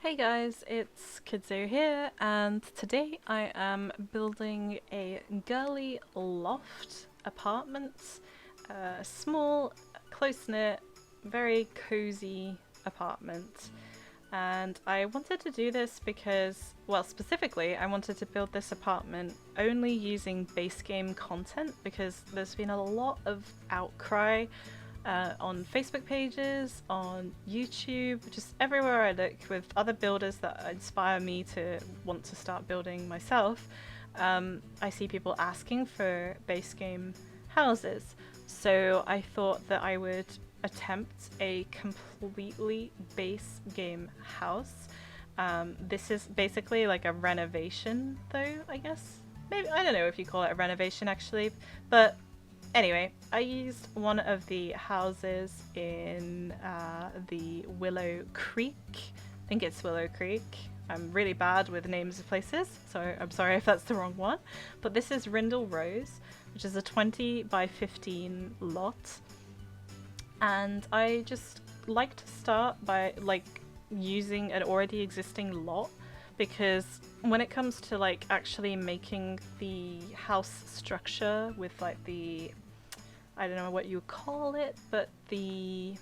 Hey guys, it's Cutesy here, and today I am building a girly loft apartment. A small, close-knit, very cozy apartment. And I wanted to do this because, well, specifically, I wanted to build this apartment only using base game content because there's been a lot of outcry on Facebook pages, on YouTube, just everywhere I look with other builders that inspire me to want to start building myself. I see people asking for base game houses. So I thought that I would attempt a completely base game house. This is basically like a renovation, though, I guess. Maybe, I don't know if you call it a renovation actually, but anyway, I used one of the houses in the Willow Creek. I think it's Willow Creek. I'm really bad with names of places, so I'm sorry if that's the wrong one. But this is Rindle Rose, which is a 20 by 15 lot. And I just like to start by using an already existing lot, because when it comes to actually making the house structure with the, I don't know what you call it, but the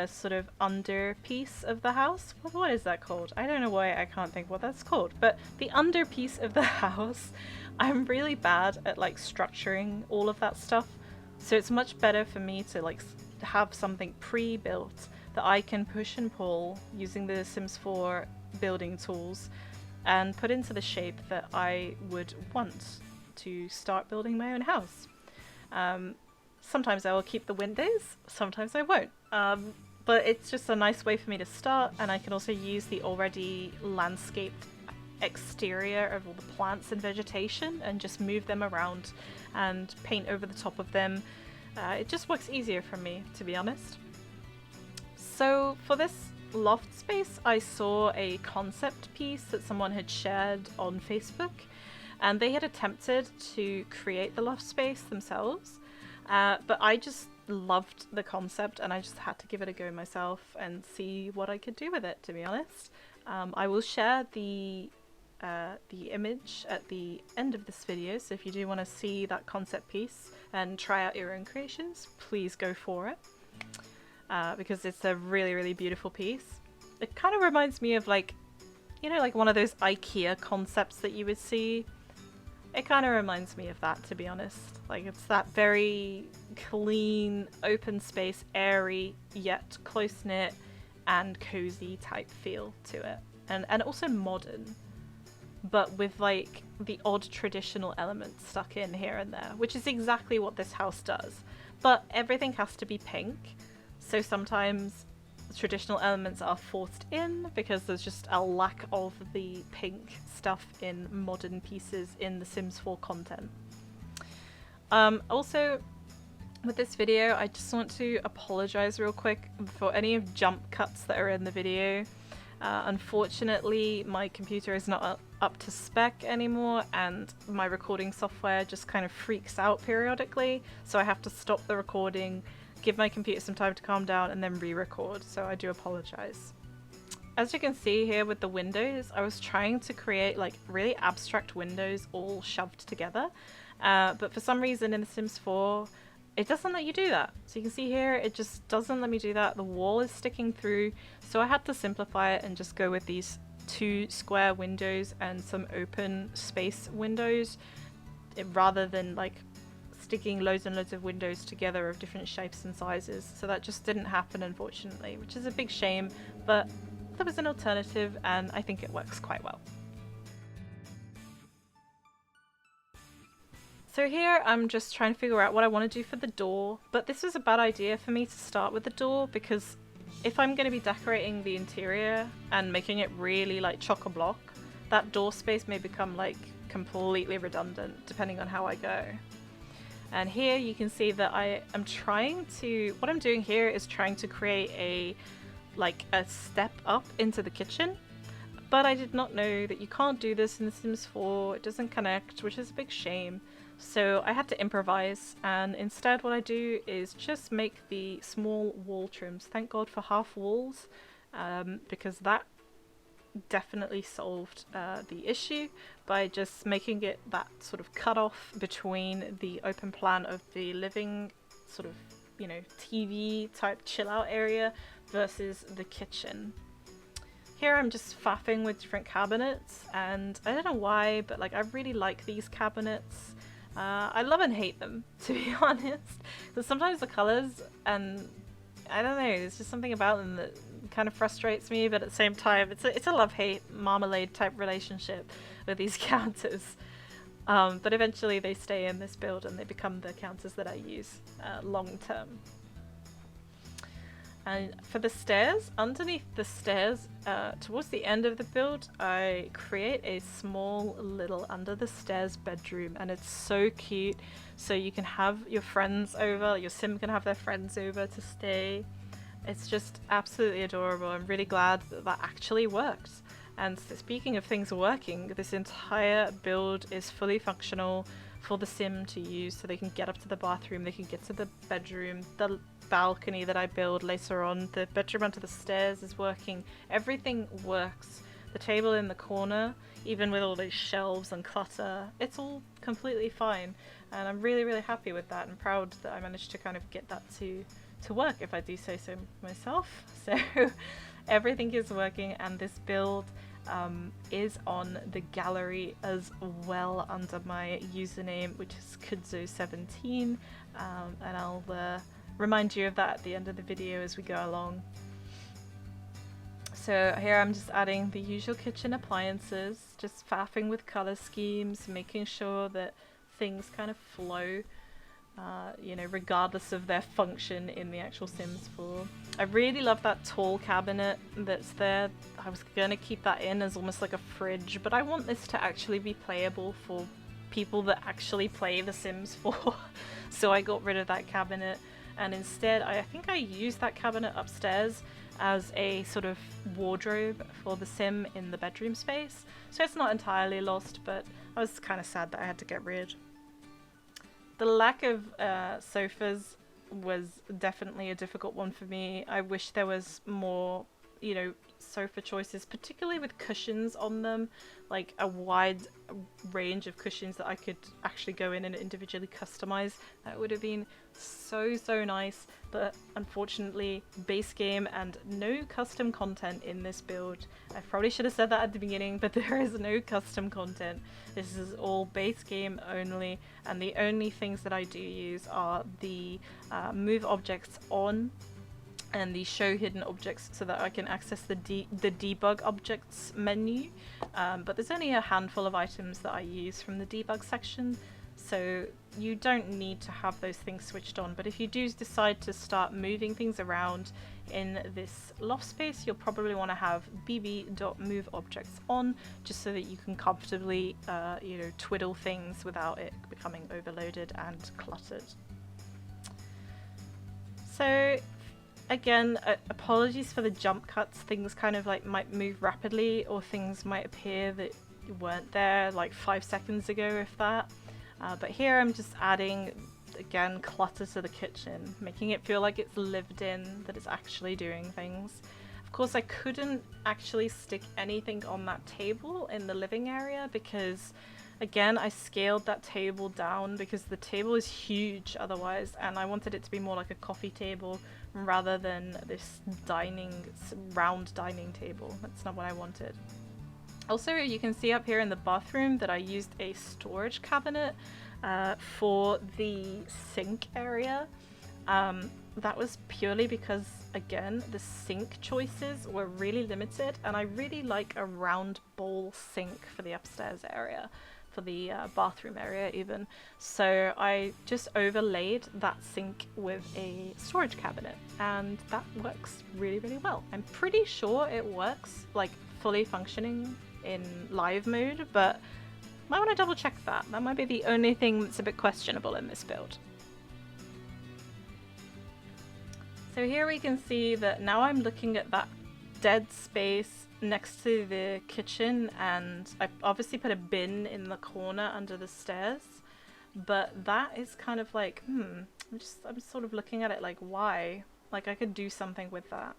sort of under piece of the house. What is that called? I don't know why I can't think what that's called, but the under piece of the house, I'm really bad at structuring all of that stuff. So it's much better for me to have something pre-built that I can push and pull using the Sims 4 building tools and put into the shape that I would want to start building my own house. Sometimes I will keep the windows, sometimes I won't. But it's just a nice way for me to start, and I can also use the already landscaped exterior of all the plants and vegetation and just move them around and paint over the top of them. It just works easier for me, to be honest. So for this loft space, I saw a concept piece that someone had shared on Facebook, and they had attempted to create the loft space themselves, but I just loved the concept and I just had to give it a go myself and see what I could do with it, to be honest. I will share the image at the end of this video, so if you do want to see that concept piece and try out your own creations, please go for it, because it's a really, really beautiful piece. It kind of reminds me of one of those IKEA concepts that you would see. It kind of reminds me of that, to be honest. It's that very clean, open space, airy, yet close-knit and cozy type feel to it. And also modern, but with the odd traditional elements stuck in here and there, which is exactly what this house does. But everything has to be pink, so sometimes traditional elements are forced in because there's just a lack of the pink stuff in modern pieces in the Sims 4 content. Also, with this video, I just want to apologize real quick for any of jump cuts that are in the video. Unfortunately, my computer is not up to spec anymore, and my recording software just kind of freaks out periodically, so I have to stop the recording, give my computer some time to calm down, and then re-record, so I do apologize. As you can see here with the windows, I was trying to create really abstract windows all shoved together, but for some reason in The Sims 4 it doesn't let you do that. So you can see here, it just doesn't let me do that. The wall is sticking through, so I had to simplify it and just go with these 2 square windows and some open space windows, rather than sticking loads and loads of windows together of different shapes and sizes. So that just didn't happen, unfortunately, which is a big shame, but there was an alternative and I think it works quite well. So here I'm just trying to figure out what I want to do for the door, but this was a bad idea for me to start with the door, because if I'm going to be decorating the interior and making it really chock-a-block, that door space may become completely redundant depending on how I go. And here you can see that I am trying to, what I'm doing here is trying to create a step up into the kitchen, but I did not know that you can't do this in The Sims 4. It doesn't connect, which is a big shame. So I had to improvise, and instead what I do is just make the small wall trims. Thank God for half walls. because that definitely solved the issue by just making it that sort of cutoff between the open plan of the living sort of, you know, TV type chill out area versus the kitchen. Here I'm just faffing with different cabinets, and I don't know why, but like I really like these cabinets. I love and hate them, to be honest. So sometimes the colors, and I don't know, there's just something about them that kind of frustrates me, but at the same time it's a love-hate marmalade type relationship with these counters. But eventually they stay in this build and they become the counters that I use long term. And for the stairs, underneath the stairs, towards the end of the build, I create a small little under the stairs bedroom, and it's so cute. So you can have your friends over, your sim can have their friends over to stay. It's just absolutely adorable. I'm really glad that that actually worked. And speaking of things working, this entire build is fully functional for the sim to use, so they can get up to the bathroom, they can get to the bedroom, the balcony that I build later on, the bedroom onto the stairs is working. Everything works. The table in the corner, even with all those shelves and clutter, it's all completely fine. And I'm really, really happy with that and proud that I managed to kind of get that to work, if I do say so myself. So everything is working, and this build is on the gallery as well under my username, which is Cutesy17, and I'll remind you of that at the end of the video as we go along. So here I'm just adding the usual kitchen appliances, just faffing with color schemes, making sure that things kind of flow, you know, regardless of their function in the actual Sims 4. I really love that tall cabinet that's there. I was gonna keep that in as almost like a fridge, but I want this to actually be playable for people that actually play The Sims 4. So I got rid of that cabinet, and instead I think I used that cabinet upstairs as a sort of wardrobe for the sim in the bedroom space. So it's not entirely lost, but I was kind of sad that I had to get rid. The lack of sofas was definitely a difficult one for me. I wish there was more, you know, sofa choices, particularly with cushions on them, like a wide range of cushions that I could actually go in and individually customize. That would have been so nice, but unfortunately base game and no custom content in this build. I probably should have said that at the beginning, but there is no custom content. This is all base game only, and the only things that I do use are the move objects on and the show hidden objects, so that I can access the debug objects menu, but there's only a handful of items that I use from the debug section, so you don't need to have those things switched on. But if you do decide to start moving things around in this loft space, you'll probably want to have bb.moveObjects on, just so that you can comfortably you know, twiddle things without it becoming overloaded and cluttered. So again, apologies for the jump cuts. Things kind of like might move rapidly, or things might appear that weren't there like 5 seconds ago, if that. But here I'm just adding, again, clutter to the kitchen, making it feel like it's lived in, that it's actually doing things. Of course, I couldn't actually stick anything on that table in the living area because, again, I scaled that table down because the table is huge otherwise, and I wanted it to be more like a coffee table rather than this round dining table. That's not what I wanted. Also, you can see up here in the bathroom that I used a storage cabinet for the sink area. That was purely because, again, the sink choices were really limited, and I really like a round bowl sink for the upstairs area, for the bathroom area even. So I just overlaid that sink with a storage cabinet, and that works really, really well. I'm pretty sure it works like fully functioning in live mode, but might want to double check that. That might be the only thing that's a bit questionable in this build. So here we can see that now I'm looking at that dead space next to the kitchen, and I obviously put a bin in the corner under the stairs, but that is kind of like, I'm sort of looking at it like, why? Like, I could do something with that.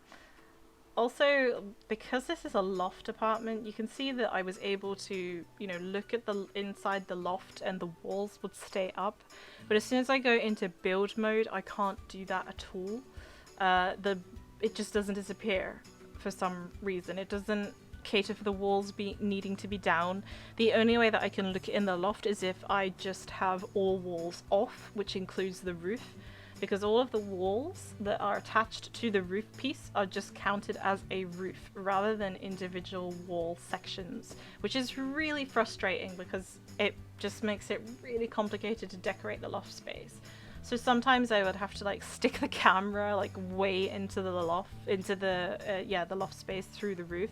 Also, because this is a loft apartment, you can see that I was able to, you know, look at the inside the loft and the walls would stay up. But as soon as I go into build mode, I can't do that at all. It just doesn't disappear for some reason. It doesn't cater for the walls needing to be down. The only way that I can look in the loft is if I just have all walls off, which includes the roof, because all of the walls that are attached to the roof piece are just counted as a roof rather than individual wall sections, which is really frustrating because it just makes it really complicated to decorate the loft space. So sometimes I would have to like stick the camera like way into the loft, into the the loft space through the roof,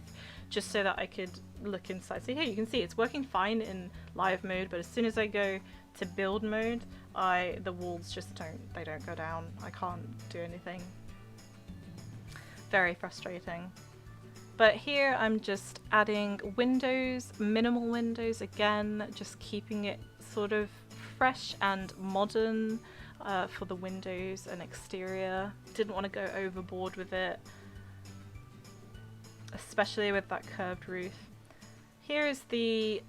just so that I could look inside. So here you can see it's working fine in live mode, but as soon as I go to build mode, the walls just don't go down. I can't do anything. Very frustrating. But here I'm just adding windows, minimal windows again, just keeping it sort of fresh and modern for the windows and exterior. Didn't want to go overboard with it, especially with that curved roof. Here is the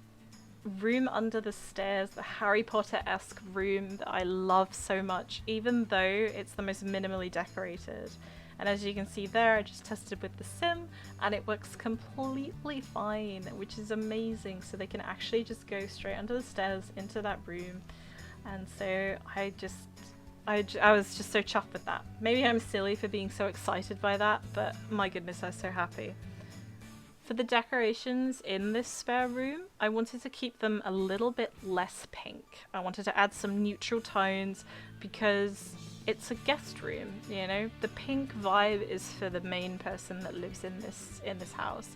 room under the stairs, the Harry Potter-esque room that I love so much, even though it's the most minimally decorated. And as you can see there, I just tested with the sim and it works completely fine, which is amazing. So they can actually just go straight under the stairs into that room. And so I was just so chuffed with that. Maybe I'm silly for being so excited by that, but my goodness, I was so happy. For the decorations in this spare room, I wanted to keep them a little bit less pink. I wanted to add some neutral tones because it's a guest room, you know? The pink vibe is for the main person that lives in this house.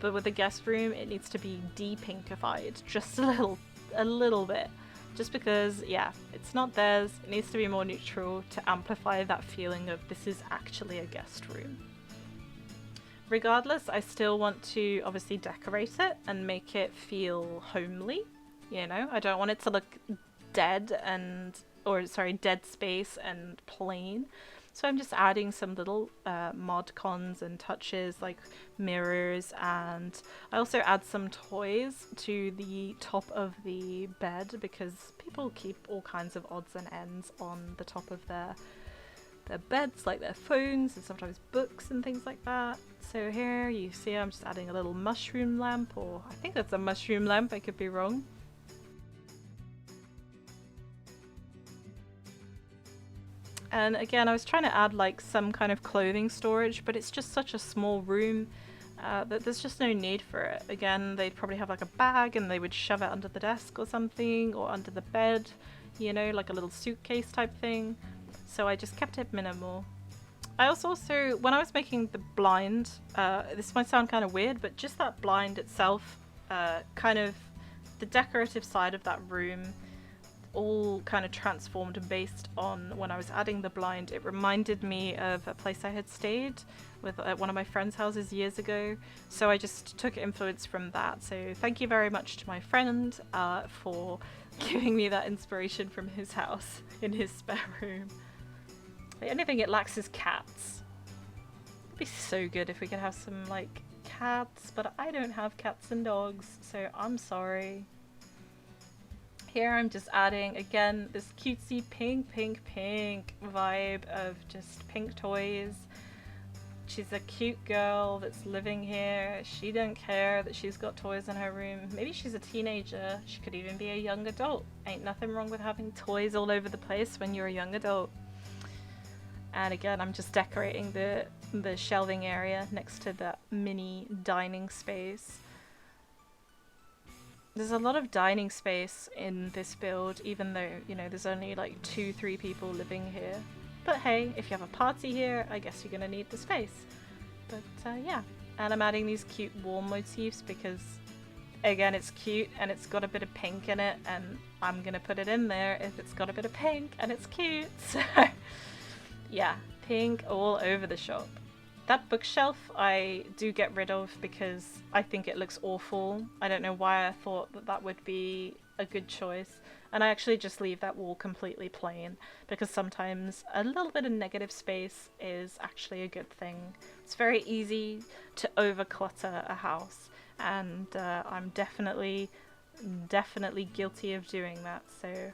But with the guest room, it needs to be de-pinkified just a little bit. Just because, yeah, it's not theirs. It needs to be more neutral to amplify that feeling of this is actually a guest room. Regardless, I still want to obviously decorate it and make it feel homely, you know? I don't want it to look dead dead space and plain. So I'm just adding some little mod cons and touches like mirrors, and I also add some toys to the top of the bed because people keep all kinds of odds and ends on the top of their beds, like their phones and sometimes books and things like that. So here you see I'm just adding a little mushroom lamp, or I think that's a mushroom lamp, I could be wrong. And again, I was trying to add like some kind of clothing storage, but it's just such a small room that there's just no need for it. Again, they'd probably have like a bag and they would shove it under the desk or something, or under the bed, you know, like a little suitcase type thing. So I just kept it minimal. I also, when I was making the blind, this might sound kind of weird, but just that blind itself, kind of the decorative side of that room, all kind of transformed based on when I was adding the blind. It reminded me of a place I had stayed with at one of my friend's houses years ago, so I just took influence from that. So thank you very much to my friend for giving me that inspiration from his house in his spare room. The only thing it lacks is cats. It'd be so good if we could have some like cats, but I don't have cats and dogs, so I'm sorry. Here I'm just adding, again, this cutesy pink vibe of just pink toys. She's a cute girl that's living here. She don't care that she's got toys in her room. Maybe she's a teenager. She could even be a young adult. Ain't nothing wrong with having toys all over the place when you're a young adult. And again, I'm just decorating the shelving area next to the mini dining space. There's a lot of dining space in this build, even though, you know, there's only like 2-3 people living here. But hey, if you have a party here, I guess you're gonna need the space. But yeah, and I'm adding these cute wall motifs because, again, it's cute and it's got a bit of pink in it, and I'm gonna put it in there if it's got a bit of pink and it's cute. So yeah, pink all over the shop. That bookshelf I do get rid of because I think it looks awful. I don't know why I thought that that would be a good choice. And I actually just leave that wall completely plain because sometimes a little bit of negative space is actually a good thing. It's very easy to over-clutter a house, and I'm definitely guilty of doing that. So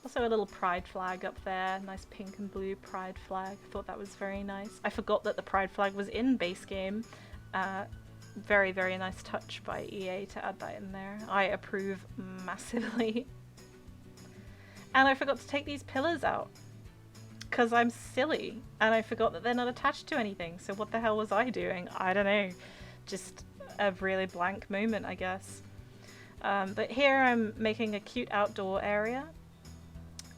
also a little pride flag up there, nice pink and blue pride flag. I thought that was very nice. I forgot that the pride flag was in base game. Very, very nice touch by EA to add that in there. I approve massively. And I forgot to take these pillars out because I'm silly and I forgot that they're not attached to anything. So what the hell was I doing? I don't know. Just a really blank moment, I guess. But here I'm making a cute outdoor area,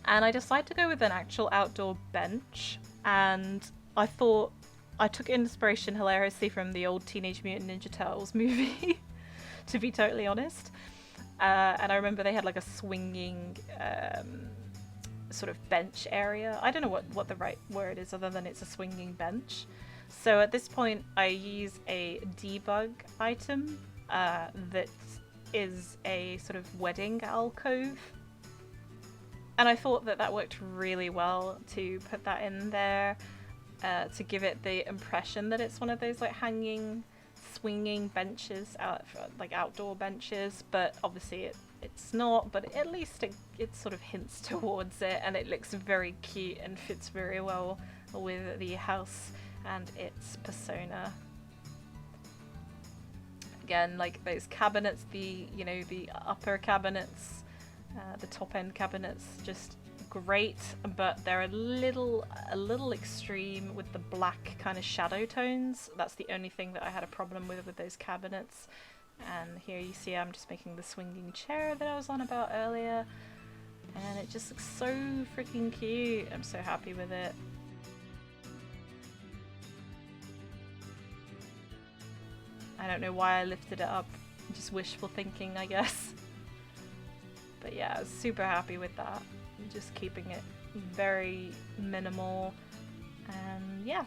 and I decided to go with an actual outdoor bench, and I thought I took inspiration hilariously from the old Teenage Mutant Ninja Turtles movie, to be totally honest. And I remember they had like a swinging sort of bench area. I don't know what the right word is other than it's a swinging bench. So at this point I use a debug item that is a sort of wedding alcove. And I thought that worked really well to put that in there, to give it the impression that it's one of those like hanging, swinging benches, like outdoor benches, but obviously it's not, but at least it sort of hints towards it, and it looks very cute and fits very well with the house and its persona. Again, like those cabinets, the upper cabinets, the top end cabinets, just great, but they're a little extreme with the black kind of shadow tones. That's the only thing that I had a problem with those cabinets. And here you see I'm just making the swinging chair that I was on about earlier, and it just looks so freaking cute. I'm so happy with it. I don't know why I lifted it up, just wishful thinking, I guess. But yeah, I was super happy with that. Just keeping it very minimal, and yeah.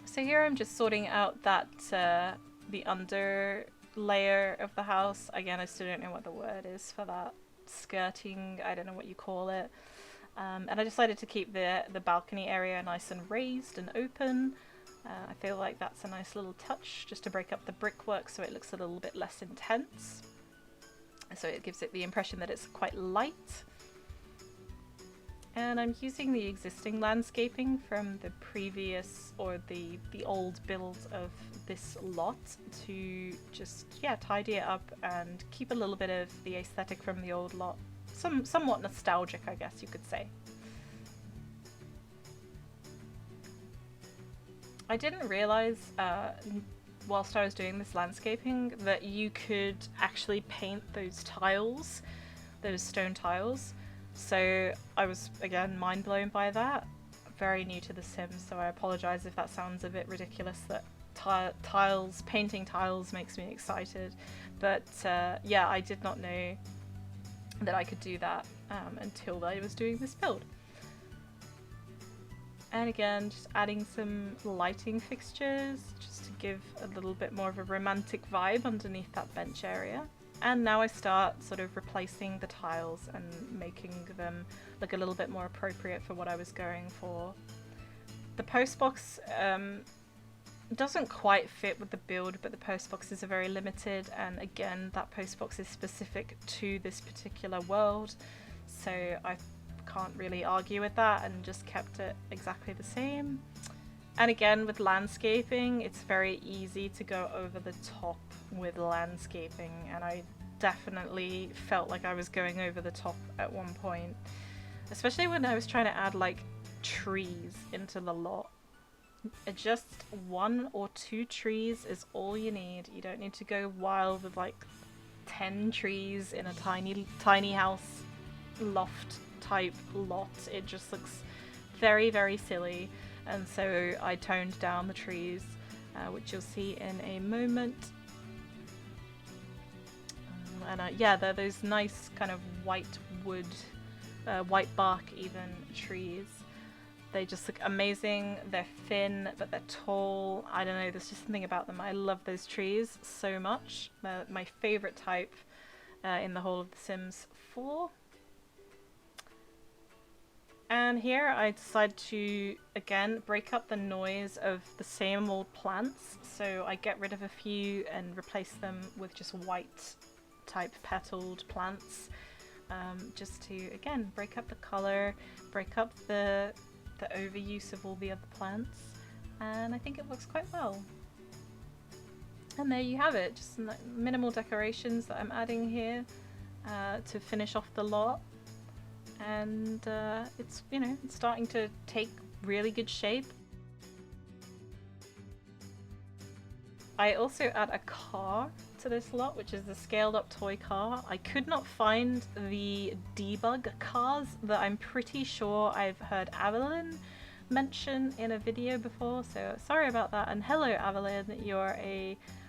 So here I'm just sorting out that the under layer of the house. Again, I still don't know what the word is for that. Skirting, I don't know what you call it. And I decided to keep the balcony area nice and raised and open. I feel like that's a nice little touch just to break up the brickwork so it looks a little bit less intense. So it gives it the impression that it's quite light. And I'm using the existing landscaping from the previous, or the old build of this lot to just, yeah, tidy it up and keep a little bit of the aesthetic from the old lot. Somewhat nostalgic, I guess you could say. I didn't realize whilst I was doing this landscaping that you could actually paint those tiles, those stone tiles. So I was, again, mind blown by that. Very new to The Sims, so I apologize if that sounds a bit ridiculous, that painting tiles makes me excited. But yeah, I did not know that I could do that until I was doing this build. And again, just adding some lighting fixtures just to give a little bit more of a romantic vibe underneath that bench area. And now I start sort of replacing the tiles and making them look a little bit more appropriate for what I was going for. The postbox doesn't quite fit with the build, but the postboxes are very limited, and again, that postbox is specific to this particular world, so I can't really argue with that and just kept it exactly the same. And again, with landscaping, it's very easy to go over the top with landscaping, and I definitely felt like I was going over the top at one point, especially when I was trying to add like trees into the lot. Just 1 or 2 trees is all you need. You don't need to go wild with like 10 trees in a tiny house loft type lot. It just looks very, very silly, and so I toned down the trees, which you'll see in a moment. And yeah, they're those nice kind of white wood, white bark even trees. They just look amazing. They're thin, but they're tall. I don't know, there's just something about them. I love those trees so much. They're my favorite type in the whole of The Sims before. And here I decided to, again, break up the noise of the same old plants. So I get rid of a few and replace them with just white type petaled plants. Just to, again, break up the color, break up the overuse of all the other plants. And I think it works quite well. And there you have it, just minimal decorations that I'm adding here to finish off the lot. And it's, you know, it's starting to take really good shape. I also add a car to this lot, which is the scaled up toy car. I could not find the debug cars that I'm pretty sure I've heard Evelyn mention in a video before, so sorry about that. And hello Evelyn,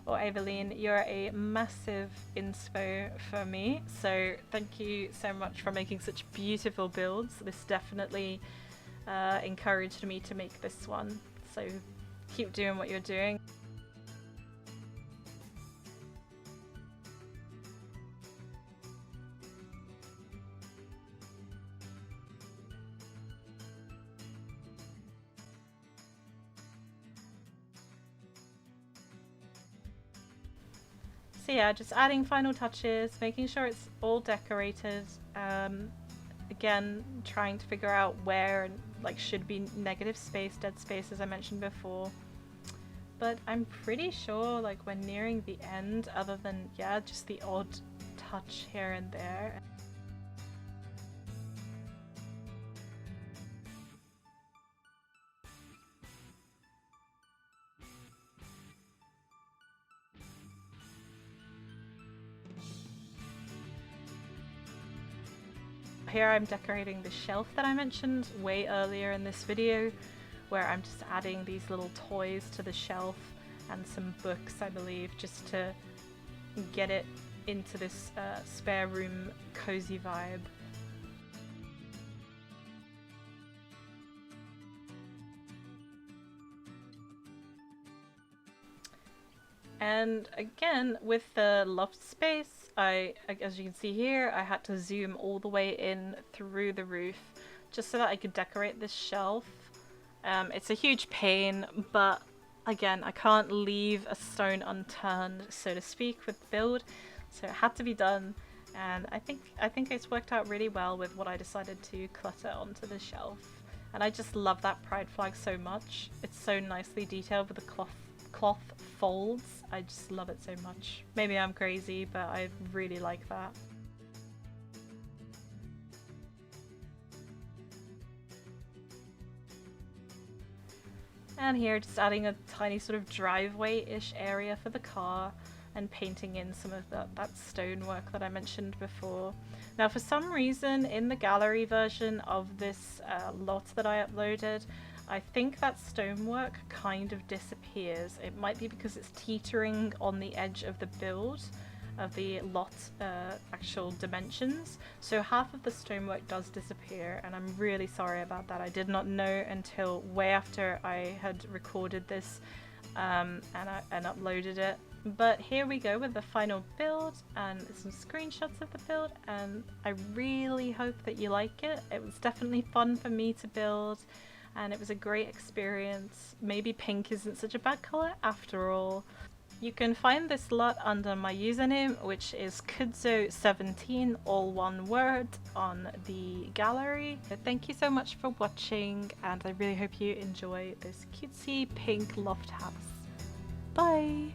Eveline, you're a massive inspo for me, so thank you so much for making such beautiful builds. This definitely encouraged me to make this one, so keep doing what you're doing. So yeah, just adding final touches, making sure it's all decorated. Again, trying to figure out where like should be negative space, dead space, as I mentioned before. But I'm pretty sure like we're nearing the end, other than, yeah, just the odd touch here and there. Here I'm decorating the shelf that I mentioned way earlier in this video, where I'm just adding these little toys to the shelf and some books, I believe, just to get it into this spare room cozy vibe. And again, with the loft space, as you can see here, I had to zoom all the way in through the roof just so that I could decorate this shelf. It's a huge pain, but again, I can't leave a stone unturned, so to speak, with the build, so it had to be done. And I think it's worked out really well with what I decided to clutter onto the shelf. And I just love that pride flag so much. It's so nicely detailed with the cloth folds. I just love it so much. Maybe I'm crazy, but I really like that. And here, just adding a tiny sort of driveway-ish area for the car and painting in some of that stonework that I mentioned before. Now, for some reason, in the gallery version of this lot that I uploaded, I think that stonework kind of disappears. It might be because it's teetering on the edge of the build, of the lot actual dimensions. So half of the stonework does disappear, and I'm really sorry about that. I did not know until way after I had recorded this and uploaded it. But here we go with the final build and some screenshots of the build, and I really hope that you like it. It was definitely fun for me to build, and it was a great experience. Maybe pink isn't such a bad colour after all. You can find this lot under my username, which is Cutesy17, all one word, on the gallery. So thank you so much for watching, and I really hope you enjoy this cutesy pink loft house. Bye!